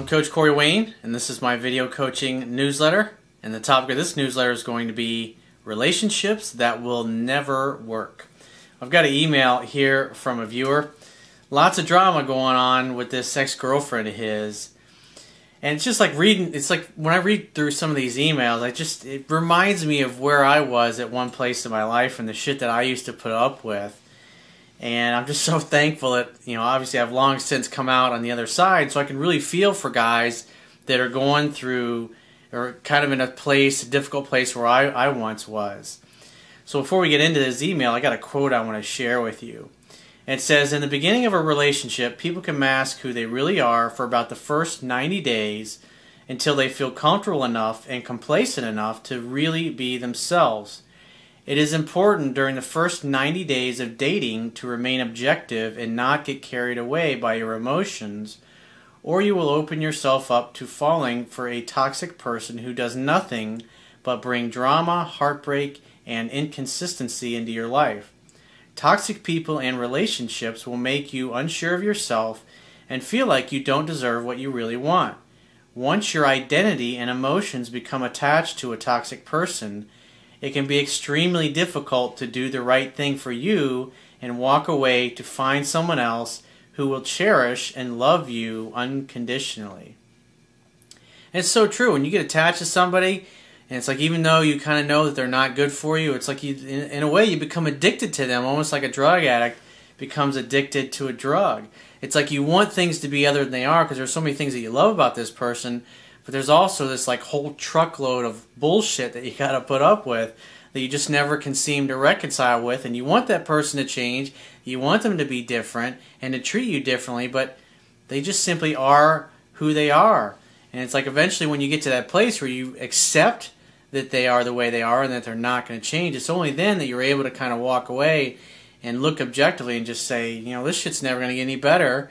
I'm Coach Corey Wayne, and this is my video coaching newsletter. And the topic of this newsletter is going to be relationships that will never work. I've got an email here from a viewer. Lots of drama going on with this ex-girlfriend of his. And it's just like reading, it's like when I read through some of these emails, it reminds me of where I was at one place in my life and the shit that I used to put up with. And I'm just so thankful that, obviously I've long since come out on the other side, so I can really feel for guys that are going through, or kind of in a difficult place where I once was. So before we get into this email, I got a quote I want to share with you. It says, in the beginning of a relationship, people can mask who they really are for about the first 90 days until they feel comfortable enough and complacent enough to really be themselves. It is important during the first 90 days of dating to remain objective and not get carried away by your emotions, or you will open yourself up to falling for a toxic person who does nothing but bring drama, heartbreak, and inconsistency into your life. Toxic people and relationships will make you unsure of yourself and feel like you don't deserve what you really want. Once your identity and emotions become attached to a toxic person, it can be extremely difficult to do the right thing for you and walk away to find someone else who will cherish and love you unconditionally. And it's so true. When you get attached to somebody, and it's like even though you kind of know that they're not good for you, it's like in a way you become addicted to them, almost like a drug addict becomes addicted to a drug. It's like you want things to be other than they are because there's so many things that you love about this person, but there's also this like whole truckload of bullshit that you got to put up with that you just never can seem to reconcile with, and you want that person to change, you want them to be different and to treat you differently, but they just simply are who they are. And it's like eventually when you get to that place where you accept that they are the way they are and that they're not going to change, it's only then that you're able to kind of walk away and look objectively and just say, this shit's never going to get any better.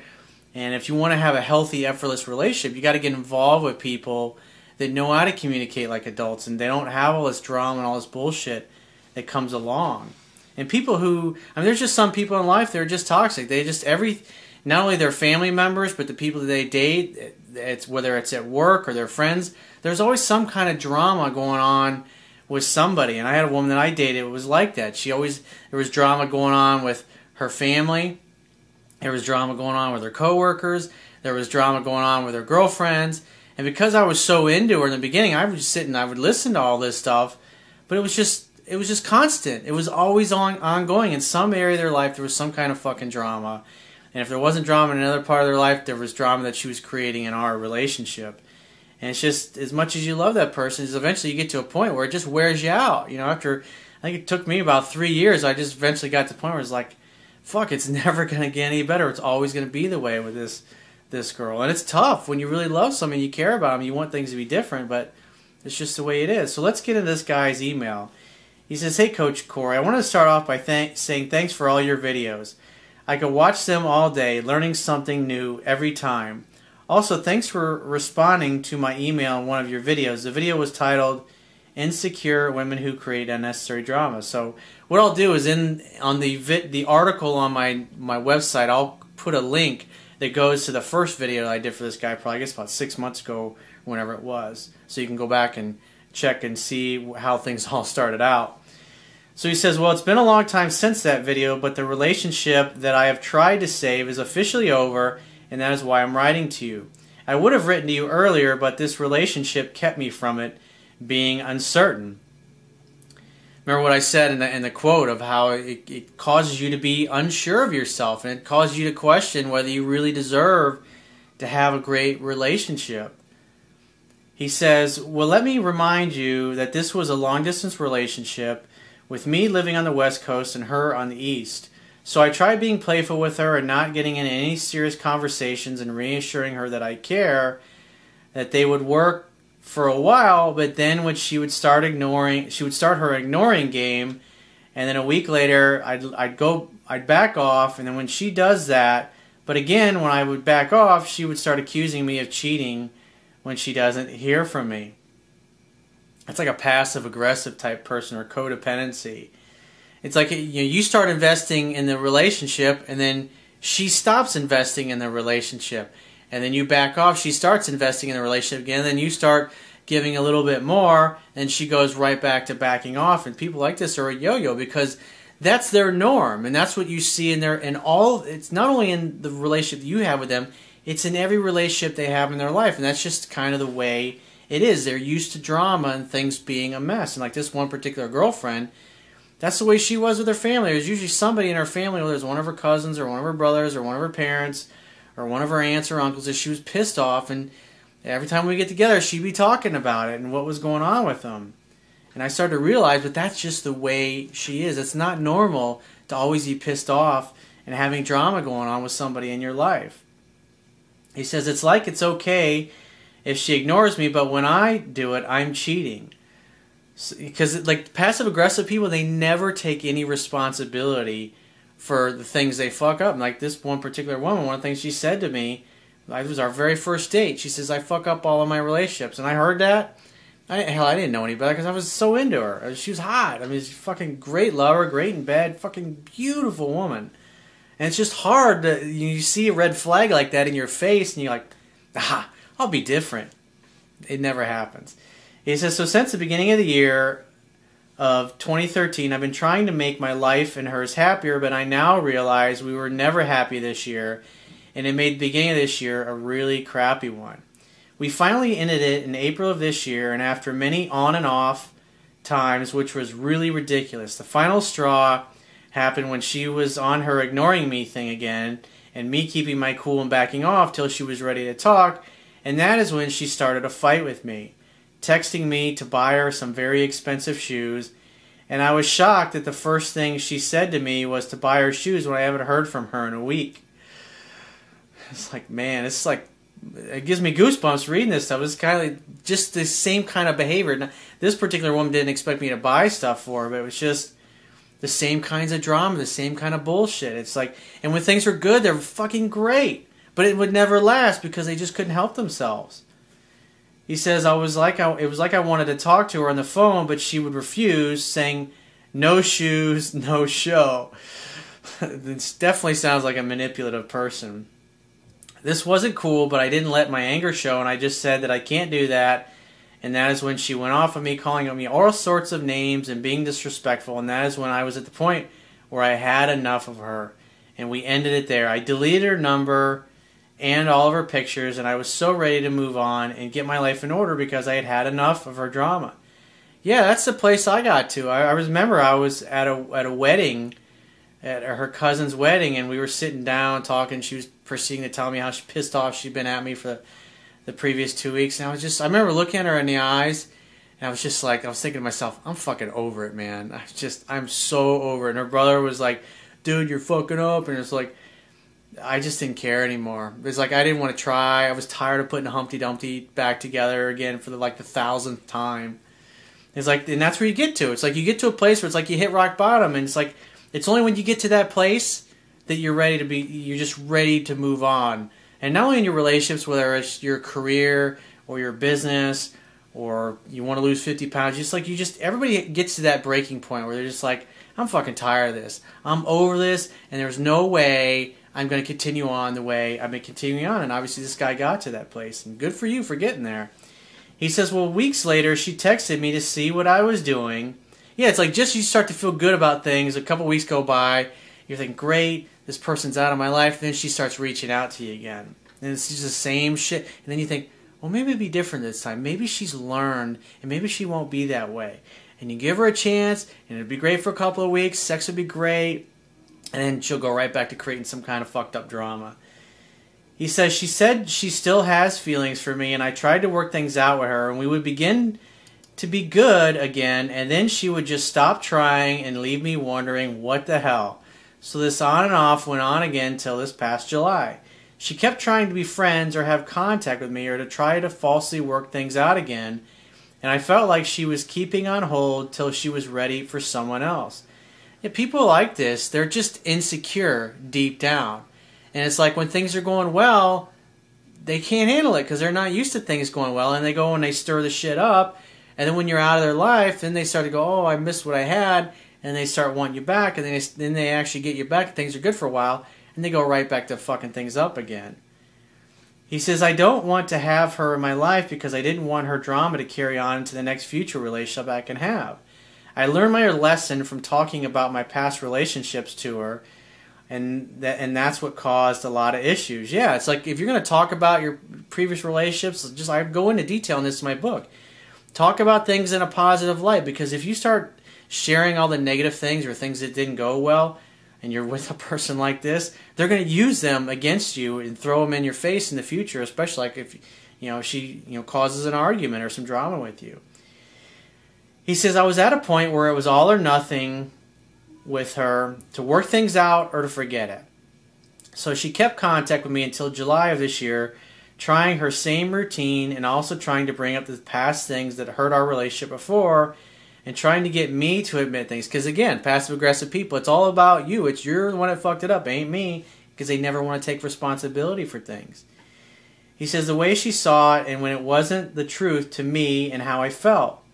And if you want to have a healthy, effortless relationship, you got to get involved with people that know how to communicate like adults and they don't have all this drama and all this bullshit that comes along. And people who, there's just some people in life that are just toxic. They just, not only their family members, but the people that they date, whether it's at work or their friends, there's always some kind of drama going on with somebody. And I had a woman that I dated, it was like that. There was drama going on with her family. There was drama going on with her coworkers. There was drama going on with her girlfriends. And because I was so into her in the beginning, I would just sit and I would listen to all this stuff. But it was just constant. It was always ongoing. In some area of their life, there was some kind of fucking drama. And if there wasn't drama in another part of their life, there was drama that she was creating in our relationship. And it's just, as much as you love that person, is eventually you get to a point where it just wears you out. After, I think it took me about 3 years, I just eventually got to the point where it's like, fuck, it's never going to get any better. It's always going to be the way with this girl. And it's tough when you really love someone, you care about them, you want things to be different, but it's just the way it is. So let's get into this guy's email. He says, hey Coach Corey, I want to start off by saying thanks for all your videos. I could watch them all day, learning something new every time. Also, thanks for responding to my email in one of your videos. The video was titled, Insecure Women Who Create Unnecessary Drama. So what I'll do is on the article on my website, I'll put a link that goes to the first video that I did for this guy, probably I guess about 6 months ago, whenever it was. So you can go back and check and see how things all started out. So he says, well, it's been a long time since that video, but the relationship that I have tried to save is officially over, and that is why I'm writing to you. I would have written to you earlier, but this relationship kept me from it being uncertain. Remember what I said in the quote of how it causes you to be unsure of yourself, and it causes you to question whether you really deserve to have a great relationship. He says, well, let me remind you that this was a long-distance relationship with me living on the West Coast and her on the East. So I tried being playful with her and not getting in any serious conversations and reassuring her that I care, that they would work for a while, but then when she would start her ignoring game, and then a week later I'd back off, and then when she does that, but again when I would back off, she would start accusing me of cheating when she doesn't hear from me. It's like a passive-aggressive type person, or codependency. It's like you start investing in the relationship, and then she stops investing in the relationship. and then you back off, she starts investing in the relationship again, and then you start giving a little bit more, and she goes right back to backing off. And people like this are a yo-yo because that's their norm, and that's what you see in their it's not only in the relationship you have with them, it's in every relationship they have in their life, and that's just kind of the way it is. They're used to drama and things being a mess. And like this one particular girlfriend, that's the way she was with her family. There was usually somebody in her family, whether it was one of her cousins or one of her brothers or one of her parents or one of her aunts or uncles, that she was pissed off, and every time we get together, she'd be talking about it and what was going on with them. And I started to realize that that's just the way she is. It's not normal to always be pissed off and having drama going on with somebody in your life. He says, it's like it's okay if she ignores me, but when I do it, I'm cheating. Because like passive-aggressive people, they never take any responsibility for the things they fuck up. And like this one particular woman, one of the things she said to me, it was our very first date. She says, I fuck up all of my relationships. And I heard that. Hell, I didn't know any better because I was so into her. She was hot. I mean, she's a fucking great lover, great in bed, fucking beautiful woman. And it's just hard to, you see a red flag like that in your face and you're like, aha, I'll be different. It never happens. He says, so since the beginning of the year of 2013, I've been trying to make my life and hers happier, but I now realize we were never happy this year, and it made the beginning of this year a really crappy one. We finally ended it in April of this year, and after many on and off times, which was really ridiculous, the final straw happened when she was on her ignoring me thing again, and me keeping my cool and backing off till she was ready to talk, and that is when she started a fight with me, texting me to buy her some very expensive shoes, and I was shocked that the first thing she said to me was to buy her shoes when I haven't heard from her in a week. It's like, man, it's like, it gives me goosebumps reading this stuff. It's kind of like just the same kind of behavior. Now, this particular woman didn't expect me to buy stuff for her, but it was just the same kinds of drama, the same kind of bullshit. It's like, and when things are good, they're fucking great, but it would never last because they just couldn't help themselves. He says, it was like I wanted to talk to her on the phone, but she would refuse, saying, no shoes, no show. This definitely sounds like a manipulative person. This wasn't cool, but I didn't let my anger show, and I just said that I can't do that, and that is when she went off on me, calling me all sorts of names and being disrespectful, and that is when I was at the point where I had enough of her, and we ended it there. I deleted her number and all of her pictures, and I was so ready to move on and get my life in order because I had had enough of her drama. Yeah, that's the place I got to. I remember I was at a wedding, at her cousin's wedding, and we were sitting down talking. She was proceeding to tell me how pissed off she'd been at me for the previous 2 weeks. And I remember looking at her in the eyes, and I was just like, I was thinking to myself, I'm fucking over it, man. I'm so over it. And her brother was like, dude, you're fucking up. And it's like, I just didn't care anymore. It was like I didn't want to try. I was tired of putting Humpty Dumpty back together again for the 1,000th time. It's like, and that's where you get to. It's like you get to a place where it's like you hit rock bottom, and it's like it's only when you get to that place that you're just ready to move on. And not only in your relationships, whether it's your career or your business or you want to lose 50 pounds, everybody gets to that breaking point where they're just like, I'm fucking tired of this. I'm over this, and there's no way I'm going to continue on the way I've been continuing on. And obviously this guy got to that place, and good for you for getting there. He says, well, weeks later, she texted me to see what I was doing. Yeah, it's like just you start to feel good about things. A couple weeks go by. You're thinking, great, this person's out of my life. Then she starts reaching out to you again. And it's just the same shit. And then you think, well, maybe it'll be different this time. Maybe she's learned, and maybe she won't be that way. And you give her a chance, and it'll be great for a couple of weeks. Sex will be great. And then she'll go right back to creating some kind of fucked up drama. He says, she said she still has feelings for me, and I tried to work things out with her, and we would begin to be good again, and then she would just stop trying and leave me wondering what the hell. So this on and off went on again till this past July. She kept trying to be friends or have contact with me or to try to falsely work things out again, and I felt like she was keeping on hold till she was ready for someone else. Yeah, people like this, they're just insecure deep down. And it's like when things are going well, they can't handle it because they're not used to things going well, and they go and they stir the shit up, and then when you're out of their life, then they start to go, oh, I missed what I had, and they start wanting you back, and then they actually get you back, and things are good for a while, and they go right back to fucking things up again. He says, I don't want to have her in my life because I didn't want her drama to carry on into the next future relationship I can have. I learned my lesson from talking about my past relationships to her, and that's what caused a lot of issues. Yeah, it's like if you're going to talk about your previous relationships, I go into detail in this in my book. Talk about things in a positive light, because if you start sharing all the negative things or things that didn't go well, and you're with a person like this, they're going to use them against you and throw them in your face in the future, especially like if she causes an argument or some drama with you. He says, I was at a point where it was all or nothing with her, to work things out or to forget it. So she kept contact with me until July of this year, trying her same routine and also trying to bring up the past things that hurt our relationship before, and trying to get me to admit things. Because again, passive-aggressive people, it's all about you. You're the one that fucked it up, ain't me, because they never want to take responsibility for things. He says the way she saw it and when it wasn't the truth to me and how I felt.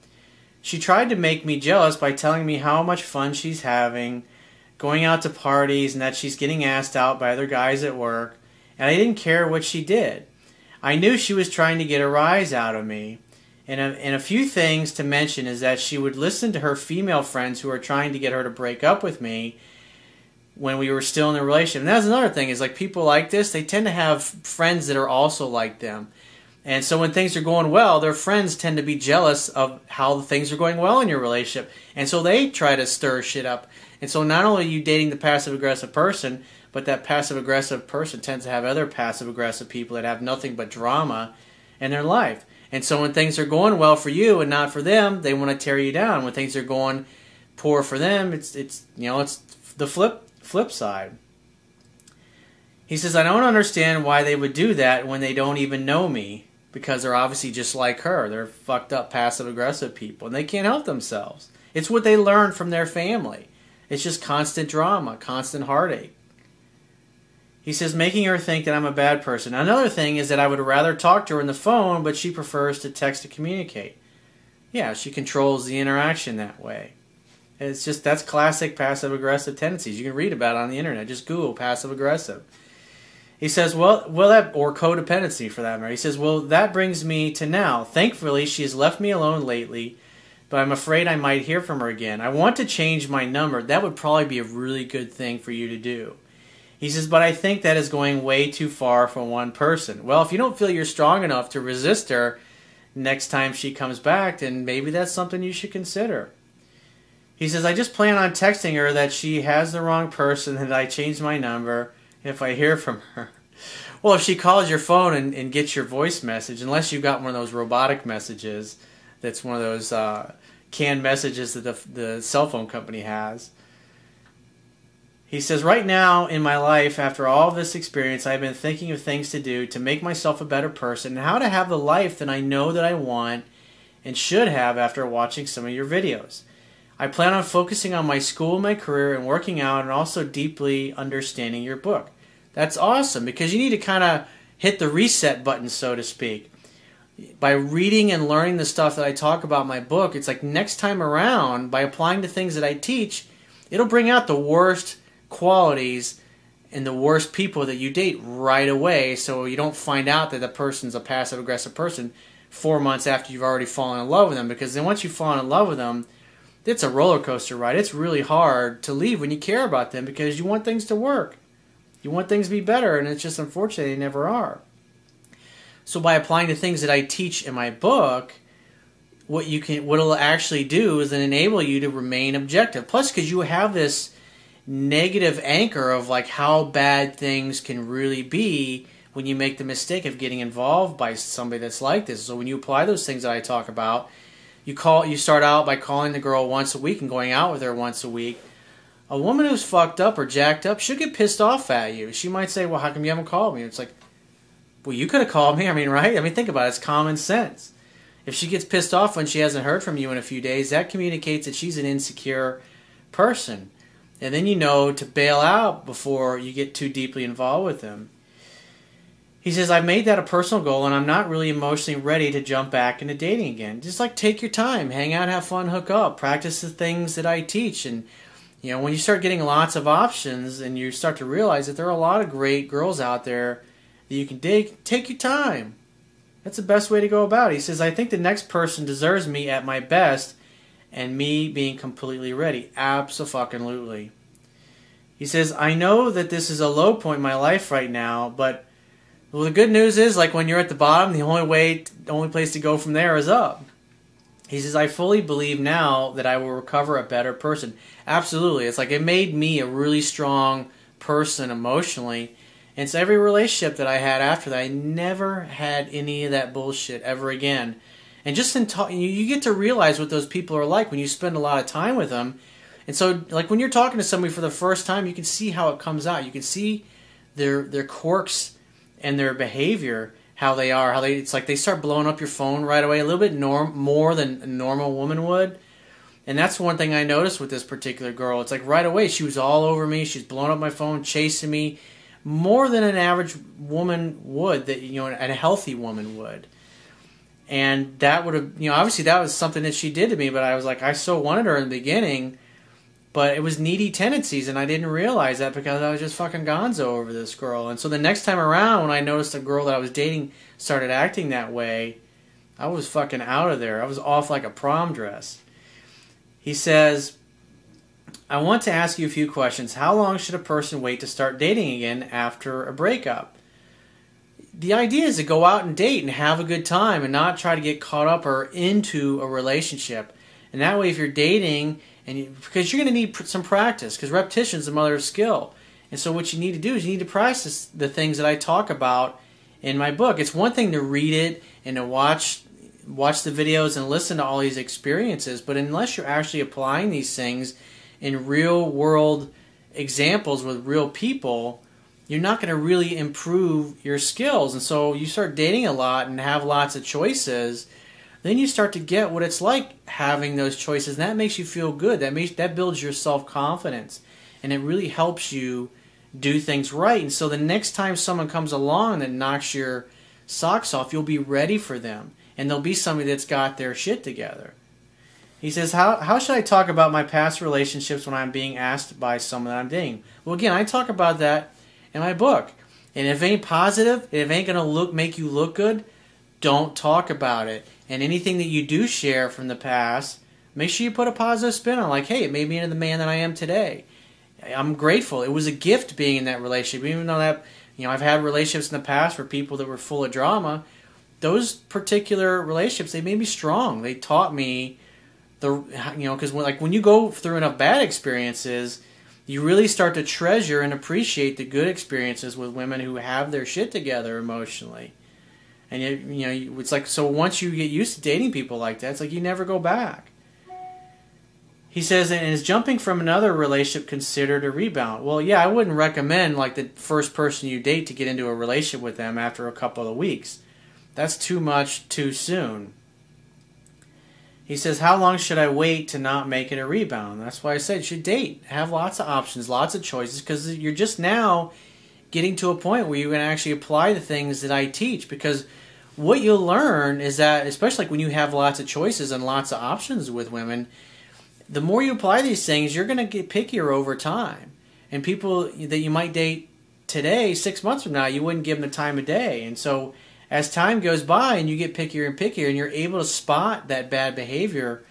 She tried to make me jealous by telling me how much fun she's having, going out to parties, and that she's getting asked out by other guys at work, and I didn't care what she did. I knew she was trying to get a rise out of me. And a few things to mention is that she would listen to her female friends who were trying to get her to break up with me when we were still in a relationship. And that's another thing, is like people like this, they tend to have friends that are also like them. And so when things are going well, their friends tend to be jealous of how things are going well in your relationship. And so they try to stir shit up. And so not only are you dating the passive-aggressive person, but that passive-aggressive person tends to have other passive-aggressive people that have nothing but drama in their life. And so when things are going well for you and not for them, they want to tear you down. When things are going poor for them, it's the flip side. He says, I don't understand why they would do that when they don't even know me, because they're obviously just like her. They're fucked up passive-aggressive people, and they can't help themselves. It's what they learned from their family. It's just constant drama, constant heartache. He says, making her think that I'm a bad person. Another thing is that I would rather talk to her on the phone, but she prefers to text to communicate. Yeah, she controls the interaction that way. It's just, that's classic passive-aggressive tendencies. You can read about it on the internet. Just Google passive-aggressive. He says, or codependency for that matter. He says, well, that brings me to now. Thankfully, she has left me alone lately, but I'm afraid I might hear from her again. I want to change my number. That would probably be a really good thing for you to do. He says, but I think that is going way too far for one person. Well, if you don't feel you're strong enough to resist her next time she comes back, then maybe that's something you should consider. He says, I just plan on texting her that she has the wrong person and that I changed my number if I hear from her. Well, if she calls your phone and gets your voice message, unless you've got one of those robotic messages, that's one of those canned messages that the cell phone company has. He says, right now in my life, after all of this experience, I've been thinking of things to do to make myself a better person and how to have the life that I know that I want and should have after watching some of your videos. I plan on focusing on my school, my career, and working out, and also deeply understanding your book. That's awesome, because you need to kind of hit the reset button, so to speak. By reading and learning the stuff that I talk about in my book, it's like next time around, by applying the things that I teach, it'll bring out the worst qualities and the worst people that you date right away, so you don't find out that the person's a passive-aggressive person 4 months after you've already fallen in love with them. Because then once you've fallen in love with them, it's a roller coaster ride. It's really hard to leave when you care about them, because you want things to work. You want things to be better, and it's just unfortunate they never are. So by applying the things that I teach in my book, what it'll actually do is enable you to remain objective. Plus, because you have this negative anchor of like how bad things can really be when you make the mistake of getting involved by somebody that's like this. So when you apply those things that I talk about, you start out by calling the girl once a week and going out with her once a week. A woman who's fucked up or jacked up, she'll get pissed off at you. She might say, well, how come you haven't called me? It's like, well, you could have called me. I mean, right? I mean, think about it. It's common sense. If she gets pissed off when she hasn't heard from you in a few days, that communicates that she's an insecure person. And then you know to bail out before you get too deeply involved with them. He says, I've made that a personal goal, and I'm not really emotionally ready to jump back into dating again. Just like take your time, hang out, have fun, hook up, practice the things that I teach. And when you start getting lots of options and you start to realize that there are a lot of great girls out there that you can dig. Take your time. That's the best way to go about it. He says, I think the next person deserves me at my best and me being completely ready. Abso-fucking-lutely. He says, I know that this is a low point in my life right now, but well, the good news is, like when you're at the bottom, the only place to go from there is up. He says, I fully believe now that I will recover a better person. Absolutely. It's like it made me a really strong person emotionally. And so every relationship that I had after that, I never had any of that bullshit ever again. And just in you get to realize what those people are like when you spend a lot of time with them. And so, like when you're talking to somebody for the first time, you can see how it comes out. You can see their quirks and their behavior, how they are, it's like they start blowing up your phone right away, a little bit more than a normal woman would. And that's one thing I noticed with this particular girl. It's like right away she was all over me. She's blowing up my phone, chasing me, more than an average woman would, that and a healthy woman would. And that would have, obviously that was something that she did to me. But I was like, I so wanted her in the beginning. But it was needy tendencies, and I didn't realize that because I was just fucking gonzo over this girl. And so the next time around, when I noticed a girl that I was dating started acting that way, I was fucking out of there. I was off like a prom dress. He says, I want to ask you a few questions. How long should a person wait to start dating again after a breakup? The idea is to go out and date and have a good time and not try to get caught up or into a relationship. And that way, if you're dating, because you're going to need some practice, because repetition is the mother of skill. And so what you need to do is you need to practice the things that I talk about in my book. It's one thing to read it and to watch the videos and listen to all these experiences, but unless you're actually applying these things in real world examples with real people, you're not going to really improve your skills. And so you start dating a lot and have lots of choices, then you start to get what it's like having those choices, and that makes you feel good. That builds your self-confidence, and it really helps you do things right. And so the next time someone comes along that knocks your socks off, you'll be ready for them, and there'll be somebody that's got their shit together. He says, how should I talk about my past relationships when I'm being asked by someone that I'm dating? Well, again, I talk about that in my book. And if it ain't positive, if it ain't going to make you look good, don't talk about it. And anything that you do share from the past, make sure you put a positive spin on. Like, hey, it made me into the man that I am today. I'm grateful. It was a gift being in that relationship. Even though that, I've had relationships in the past for people that were full of drama. Those particular relationships, they made me strong. They taught me because when you go through enough bad experiences, you really start to treasure and appreciate the good experiences with women who have their shit together emotionally. And it's like, so once you get used to dating people like that, it's like you never go back. He says, and is jumping from another relationship considered a rebound? Well, yeah, I wouldn't recommend like the first person you date to get into a relationship with them after a couple of weeks. That's too much too soon. He says, how long should I wait to not make it a rebound? That's why I said you should date. Have lots of options, lots of choices, because you're just now getting to a point where you're going to actually apply the things that I teach. Because what you'll learn is that, especially like when you have lots of choices and lots of options with women, the more you apply these things, you're going to get pickier over time. And people that you might date today, 6 months from now, you wouldn't give them the time of day. And so as time goes by and you get pickier and pickier and you're able to spot that bad behavior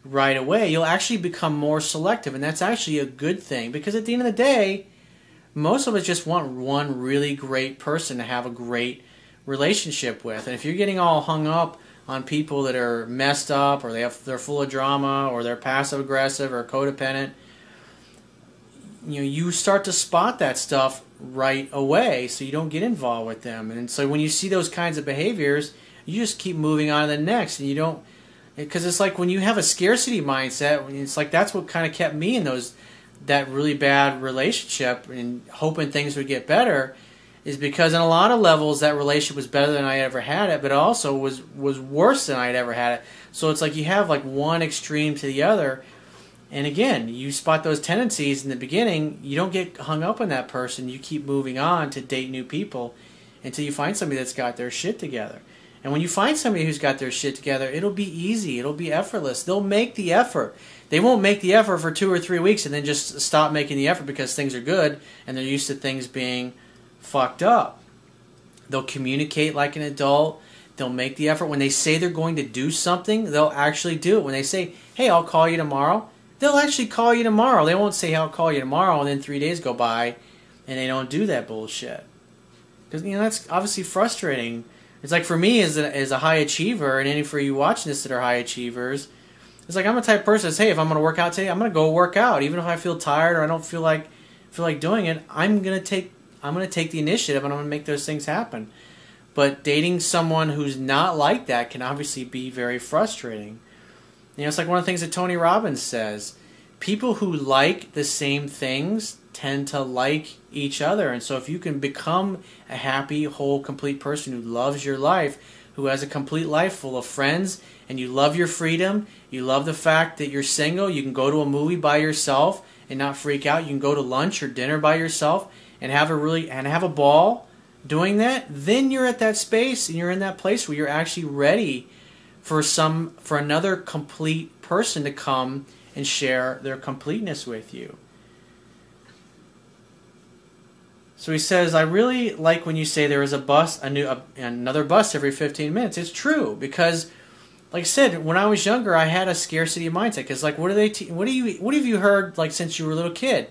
right away, you'll actually become more selective. And that's actually a good thing, because at the end of the day, most of us just want one really great person to have a great relationship with. And if you're getting all hung up on people that are messed up, or they're full of drama, or they're passive aggressive or codependent, you start to spot that stuff right away, so you don't get involved with them. And so when you see those kinds of behaviors, you just keep moving on to the next, and you don't, because it's like when you have a scarcity mindset, it's like that's what kind of kept me in that really bad relationship and hoping things would get better, is because in a lot of levels that relationship was better than I ever had it, but it also was worse than I'd ever had it. So it's like you have like one extreme to the other. And again, you spot those tendencies in the beginning, you don't get hung up on that person, you keep moving on to date new people until you find somebody that's got their shit together. And when you find somebody who's got their shit together, it'll be easy, it'll be effortless. They'll make the effort. They won't make the effort for 2 or 3 weeks and then just stop making the effort because things are good and they're used to things being fucked up. They'll communicate like an adult. They'll make the effort. When they say they're going to do something, they'll actually do it. When they say, hey, I'll call you tomorrow, they'll actually call you tomorrow. They won't say, hey, I'll call you tomorrow, and then 3 days go by, and they don't do that bullshit. Because, that's obviously frustrating. It's like for me as a high achiever, and any for you watching this that are high achievers, it's like I'm a type of person that says, hey, if I'm going to work out today, I'm going to go work out. Even if I feel tired or I don't feel like doing it, I'm going to take the initiative, and I'm going to make those things happen. But dating someone who's not like that can obviously be very frustrating. It's like one of the things that Tony Robbins says. People who like the same things tend to like each other. And so if you can become a happy, whole, complete person who loves your life, who has a complete life full of friends, and you love your freedom, you love the fact that you're single, you can go to a movie by yourself and not freak out, you can go to lunch or dinner by yourself and have a ball doing that, then you're at that space and you're in that place where you're actually ready for another complete person to come and share their completeness with you. So he says, I really like when you say there is another bus every 15 minutes. It's true, because like I said, when I was younger, I had a scarcity mindset. Because like, what have you heard like since you were a little kid?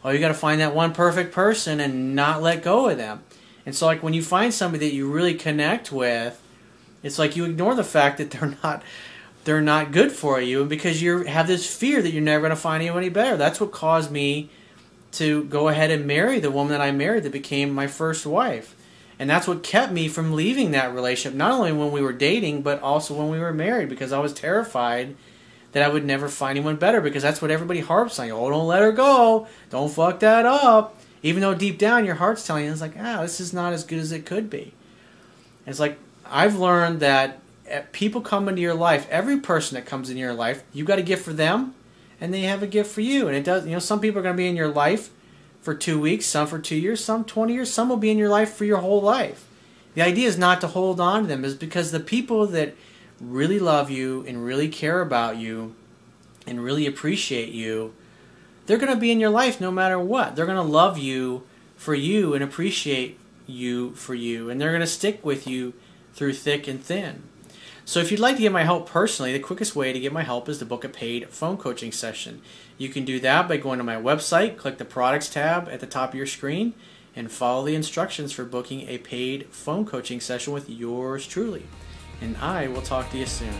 Oh, you got to find that one perfect person and not let go of them. And so like when you find somebody that you really connect with, it's like you ignore the fact that they're not good for you, and because you have this fear that you're never going to find anybody better. That's what caused me to go ahead and marry the woman that I married that became my first wife. And that's what kept me from leaving that relationship, not only when we were dating, but also when we were married, because I was terrified that I would never find anyone better, because that's what everybody harps on. Oh, don't let her go. Don't fuck that up. Even though deep down your heart's telling you, it's like, this is not as good as it could be. And it's like, I've learned that people come into your life, every person that comes into your life, you got a gift for them, and they have a gift for you. And it does, some people are going to be in your life for 2 weeks, some for 2 years, some 20 years, some will be in your life for your whole life. The idea is not to hold on to them, is because the people that really love you and really care about you and really appreciate you, they're going to be in your life no matter what. They're going to love you for you and appreciate you for you, and they're going to stick with you through thick and thin. So if you'd like to get my help personally, the quickest way to get my help is to book a paid phone coaching session. You can do that by going to my website, click the products tab at the top of your screen, and follow the instructions for booking a paid phone coaching session with yours truly. And I will talk to you soon.